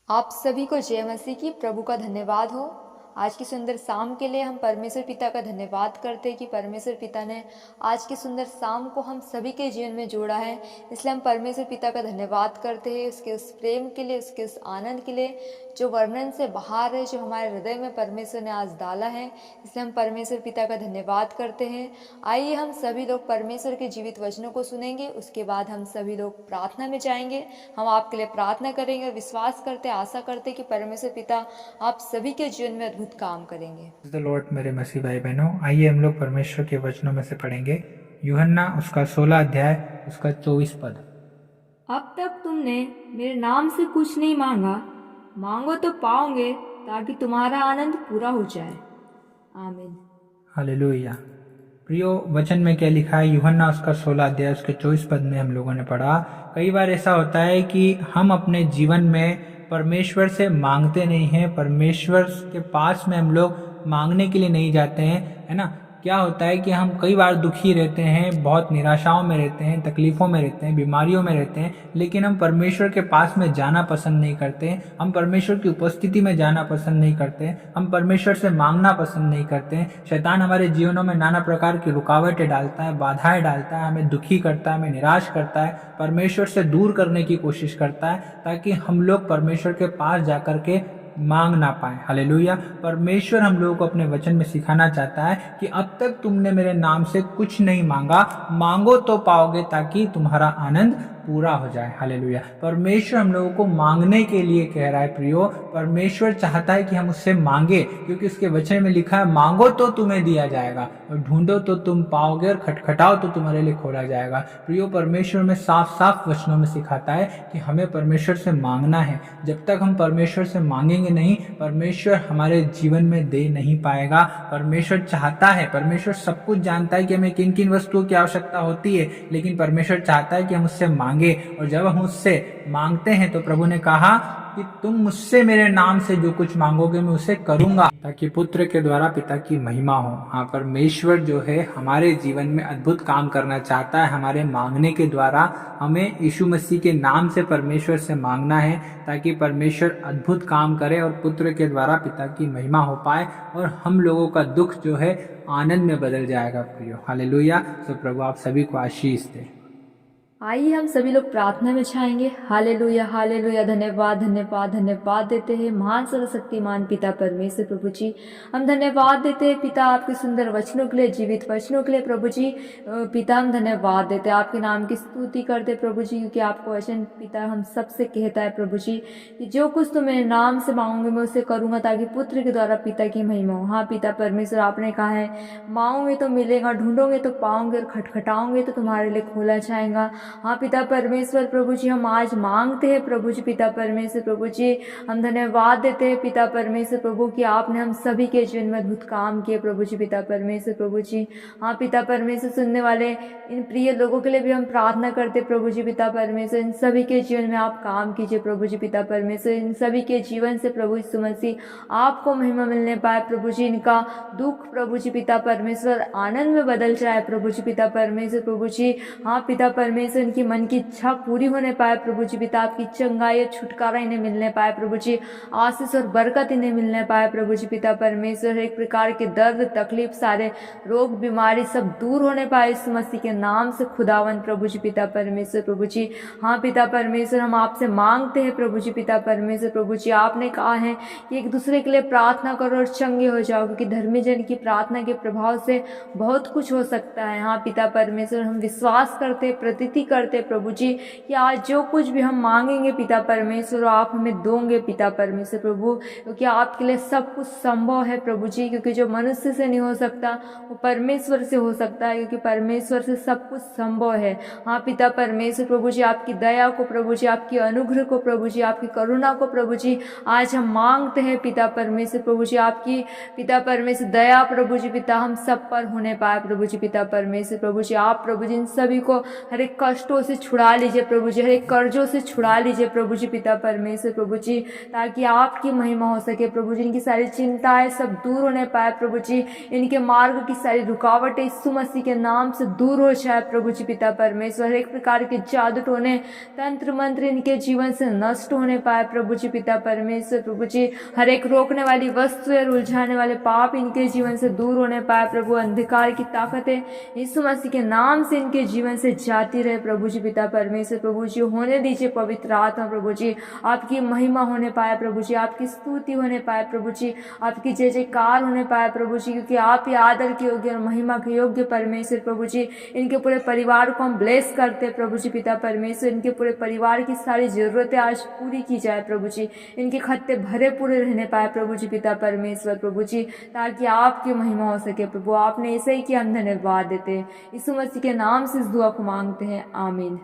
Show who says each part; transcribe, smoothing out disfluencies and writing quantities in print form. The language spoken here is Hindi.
Speaker 1: आप सभी को जय मसीह की। प्रभु का धन्यवाद हो। आज की सुंदर शाम के लिए हम परमेश्वर पिता का धन्यवाद करते हैं कि परमेश्वर पिता ने आज की सुंदर शाम को हम सभी के जीवन में जोड़ा है। इसलिए हम परमेश्वर पिता का धन्यवाद करते हैं, उसके उस प्रेम के लिए, उसके उस आनंद के लिए जो वर्णन से बाहर है, जो हमारे हृदय में परमेश्वर ने आज डाला है। इसलिए हम परमेश्वर पिता का धन्यवाद करते हैं। आइए हम सभी लोग परमेश्वर के जीवित वचनों को सुनेंगे, उसके बाद हम सभी लोग प्रार्थना में जाएंगे। हम आपके लिए प्रार्थना करेंगे और विश्वास करते, आशा करते कि परमेश्वर पिता आप सभी के जीवन में अद्भुत काम करेंगे।
Speaker 2: द लॉर्ड मेरे मसीह भाई बहनों, आइए हम लोग परमेश्वर के वचनों में से पढ़ेंगे। यूहन्ना उसका 16 अध्याय उसका 24 पद।
Speaker 1: अब तक तुमने मेरे नाम से कुछ नहीं मांगा, मांगो तो पाओगे ताकि तुम्हारा आनंद पूरा हो जाए। आमीन।
Speaker 2: हालेलुया। प्रियो, वचन में क्या लिखा है? यूहन्ना उसका 16 अध्याय उसके 24 पद में हम लोगों ने पढ़ा। कई बार ऐसा होता है कि हम अपने जीवन में परमेश्वर से मांगते नहीं हैं, परमेश्वर के पास में हम लोग मांगने के लिए नहीं जाते हैं, है ना। क्या होता है कि हम कई बार दुखी रहते हैं, बहुत निराशाओं में रहते हैं, तकलीफ़ों में रहते हैं, बीमारियों में रहते हैं, लेकिन हम परमेश्वर के पास में जाना पसंद नहीं करते हैं, हम परमेश्वर की उपस्थिति में जाना पसंद नहीं करते हैं, हम परमेश्वर से मांगना पसंद नहीं करते हैं। शैतान हमारे जीवनों में नाना प्रकार की रुकावटें डालता है, बाधाएं डालता है, हमें दुखी करता है, हमें निराश करता है, परमेश्वर से दूर करने की कोशिश करता है, ताकि हम लोग परमेश्वर के पास जाकर के मांग ना पाए। हालेलुया। परमेश्वर हम लोगों को अपने वचन में सिखाना चाहता है कि अब तक तुमने मेरे नाम से कुछ नहीं मांगा, मांगो तो पाओगे ताकि तुम्हारा आनंद पूरा हो जाए। हालेलुया। परमेश्वर हम लोगों को मांगने के लिए कह रहा है। प्रियो, परमेश्वर चाहता है कि हम उससे मांगे, क्योंकि उसके वचन में लिखा है, मांगो तो तुम्हें दिया जाएगा, और ढूंढो तो तुम पाओगे, और खटखटाओ तो तुम्हारे लिए खोला जाएगा। प्रियो, परमेश्वर में साफ साफ वचनों में सिखाता है कि हमें परमेश्वर से मांगना है। जब तक हम परमेश्वर से मांगेंगे नहीं, परमेश्वर हमारे जीवन में दे नहीं पाएगा। परमेश्वर चाहता है, परमेश्वर सब कुछ जानता है कि हमें किन किन वस्तुओं की आवश्यकता होती है, लेकिन परमेश्वर चाहता है कि हम उससे मांगे। और जब हम उससे मांगते हैं तो प्रभु ने कहा कि तुम मुझसे मेरे नाम से जो कुछ मांगोगे मैं उसे करूंगा, ताकि पुत्र के द्वारा पिता की महिमा हो। हाँ, परमेश्वर जो है हमारे जीवन में अद्भुत काम करना चाहता है। हमारे मांगने के द्वारा हमें यीशु मसीह के नाम से परमेश्वर से मांगना है, ताकि परमेश्वर अद्भुत काम करे और पुत्र के द्वारा पिता की महिमा हो पाए, और हम लोगों का दुख जो है आनंद में बदल जाएगा। प्रियो, हालेलुया। तो प्रभु आप सभी को आशीष दे।
Speaker 1: आइए हम सभी लोग प्रार्थना में छाएंगे। Hallelujah, hallelujah. धन्यवाद, धन्यवाद, धन्यवाद देते हैं महान सर्वशक्तिमान पिता परमेश्वर प्रभु जी। हम धन्यवाद देते हैं पिता आपके सुंदर वचनों के लिए, जीवित वचनों के लिए प्रभु जी। पिता हम धन्यवाद देते हैं, आपके नाम की स्तुति करते प्रभु जी, क्योंकि आपको वचन पिता हम सबसे कहता है प्रभु जी कि जो कुछ तुम मेरे नाम से मांगोगे मैं उसे करूंगा, ताकि पुत्र के द्वारा पिता की महिमा हो। हाँ पिता परमेश्वर, आपने कहा है मांगोगे तो मिलेगा, ढूंढोगे तो पाओगे, और खटखटाओगे तो तुम्हारे लिए खोला जाएगा। हाँ पिता परमेश्वर प्रभु जी, हम आज मांगते हैं प्रभु जी। पिता परमेश्वर प्रभु जी, हम धन्यवाद देते हैं पिता परमेश्वर प्रभु कि आपने हम सभी के जीवन में अद्भुत काम किए प्रभु जी। पिता परमेश्वर प्रभु जी, हाँ पिता परमेश्वर, सुनने वाले इन प्रिय लोगों के लिए भी हम प्रार्थना करते प्रभु जी। पिता परमेश्वर, इन सभी के जीवन में आप काम कीजिए प्रभु जी। पिता परमेश्वर, इन सभी के जीवन से प्रभु यीशु मसीह आपको महिमा मिलने पाए प्रभु जी। इनका दुख प्रभु जी पिता परमेश्वर आनंद में बदल जाए प्रभु जी। पिता परमेश्वर प्रभु जी, हाँ पिता परमेश्वर, इनकी मन की इच्छा पूरी होने पाए प्रभु जी। पिता आपकी चंगाई और छुटकारा इन्हें मिलने पाए प्रभु जी। आशीष और बरकत इन्हें मिलने पाए प्रभु जी। पिता परमेश्वर, एक प्रकार के दर्द, तकलीफ, सारे रोग, बीमारी सब दूर होने पाए इस मसीह के नाम से खुदावन प्रभु जी। पिता परमेश्वर प्रभु जी, हाँ पिता परमेश्वर, हम आपसे मांगते हैं प्रभु जी। पिता परमेश्वर प्रभु जी, आपने कहा है कि एक दूसरे के लिए प्रार्थना करो और चंगे हो जाओ, क्योंकि धर्मी जन की प्रार्थना के प्रभाव से बहुत कुछ हो सकता है। हाँ पिता परमेश्वर, हम विश्वास करते, प्रतीति करते प्रभु जी कि आज जो कुछ भी हम मांगेंगे पिता परमेश्वर आप हमें दोगे पिता परमेश्वर प्रभु, क्योंकि आपके लिए सब कुछ संभव है प्रभु जी। क्योंकि जो मनुष्य से नहीं हो सकता वो परमेश्वर से हो सकता है, क्योंकि परमेश्वर से सब कुछ संभव है। हाँ पिता परमेश्वर प्रभु जी, आपकी दया को प्रभु जी, आपकी अनुग्रह को प्रभु जी, आपकी करुणा को प्रभु जी आज हम मांगते हैं पिता परमेश्वर प्रभु जी। आपकी पिता परमेश्वर दया प्रभु जी पिता हम सब पर होने पाए प्रभु जी। पिता परमेश्वर प्रभु जी, आप प्रभु जी इन सभी को हर एक कष्ट कष्टों से छुड़ा लीजिए प्रभु जी, हर एक कर्जों से छुड़ा लीजिए प्रभु जी पिता परमेश्वर प्रभु जी, ताकि आपकी महिमा हो सके प्रभु जी। इनकी सारी चिंताएं सब दूर होने पाए प्रभु जी, इनके मार्ग की सारी रुकावटें यीशु मसीह के नाम से दूर हो जाए प्रभु जी पिता परमेश्वर। हर एक प्रकार के जादू टोने तंत्र मंत्र इनके जीवन से नष्ट होने पाए प्रभु जी पिता परमेश्वर प्रभु जी। हर एक रोकने वाली वस्तुएं, उलझाने वाले पाप इनके जीवन से दूर होने पाए प्रभु। अंधकार की ताकतें यीशु मसीह के नाम से इनके जीवन से जाती रहे प्रभु जी पिता परमेश्वर प्रभु जी। होने दीजिए पवित्र आत्मा प्रभु जी, आपकी महिमा होने पाए प्रभु जी, आपकी स्तुति होने पाए प्रभु जी, आपकी जय जयकार होने पाए प्रभु जी, क्योंकि आप ही आदर के योग्य और महिमा के योग्य परमेश्वर प्रभु जी। इनके पूरे परिवार को हम ब्लेस करते प्रभु जी पिता परमेश्वर। इनके पूरे परिवार की सारी जरूरतें आज पूरी की जाए प्रभु जी, इनके खत्ते भरे पूरे रहने पाए प्रभु जी पिता परमेश्वर प्रभु जी, ताकि आपकी महिमा हो सके प्रभु। आपने ऐसे ही किया, हम धन्यवाद देते हैं। यीशु मसीह के नाम से इस दुआ को मांगते हैं, आमीन।